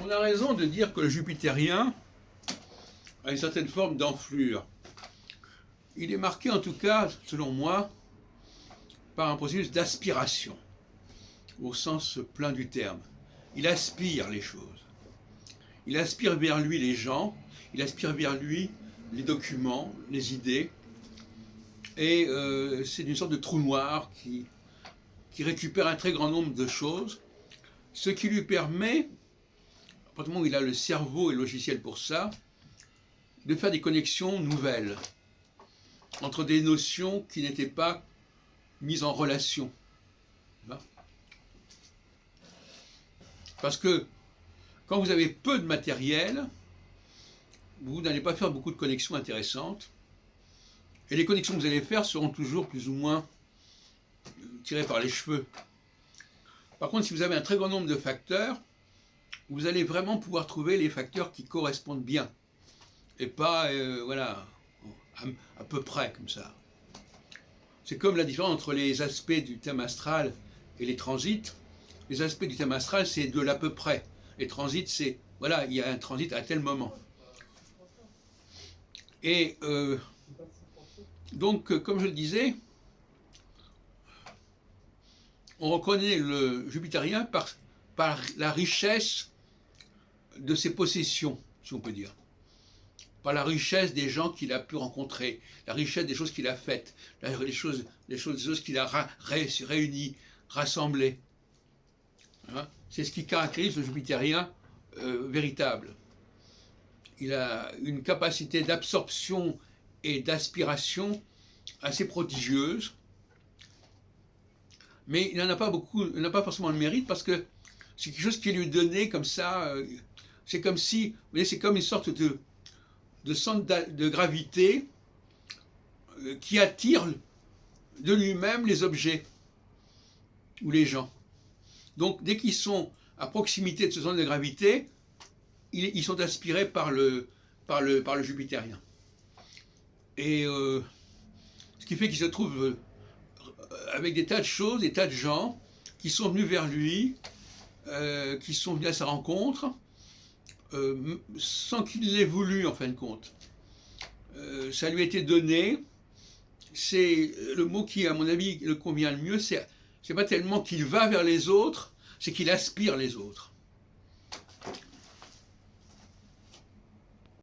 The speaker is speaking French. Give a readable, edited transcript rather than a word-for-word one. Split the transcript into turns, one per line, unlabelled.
On a raison de dire que le jupitérien a une certaine forme d'enflure. Il est marqué en tout cas, selon moi, par un processus d'aspiration, au sens plein du terme. Il aspire les choses. Il aspire vers lui les gens, il aspire vers lui les documents, les idées, et c'est une sorte de trou noir qui récupère un très grand nombre de choses, ce qui lui permet, à partir du moment où il a le cerveau et le logiciel pour ça, de faire des connexions nouvelles entre des notions qui n'étaient pas mises en relation. Parce que quand vous avez peu de matériel, vous n'allez pas faire beaucoup de connexions intéressantes, et les connexions que vous allez faire seront toujours plus ou moins tirées par les cheveux. Par contre, si vous avez un très grand nombre de facteurs, vous allez vraiment pouvoir trouver les facteurs qui correspondent bien, et pas, voilà, à peu près comme ça. C'est comme la différence entre les aspects du thème astral et les transits. Les aspects du thème astral, c'est de l'à peu près. Les transits, c'est, voilà, il y a un transit à tel moment. Et donc, comme je le disais, on reconnaît le jupitérien par la richesse de ses possessions, si on peut dire. Par la richesse des gens qu'il a pu rencontrer, la richesse des choses qu'il a faites, les choses qu'il a réunies, rassemblées. Hein? C'est ce qui caractérise le jupitérien véritable. Il a une capacité d'absorption et d'aspiration assez prodigieuse, mais il n'en a pas beaucoup, il n'a pas forcément le mérite parce que c'est quelque chose qui lui est donné comme ça. C'est comme si, vous voyez, c'est comme une sorte de centre de gravité qui attire de lui-même les objets ou les gens. Donc dès qu'ils sont à proximité de ce centre de gravité, ils sont aspirés par le jupitérien. Et ce qui fait qu'il se trouve avec des tas de choses, des tas de gens qui sont venus vers lui, qui sont venus à sa rencontre, sans qu'il l'ait voulu en fin de compte. Ça lui a été donné. C'est le mot qui, à mon avis, le convient le mieux. C'est pas tellement qu'il va vers les autres, c'est qu'il aspire les autres.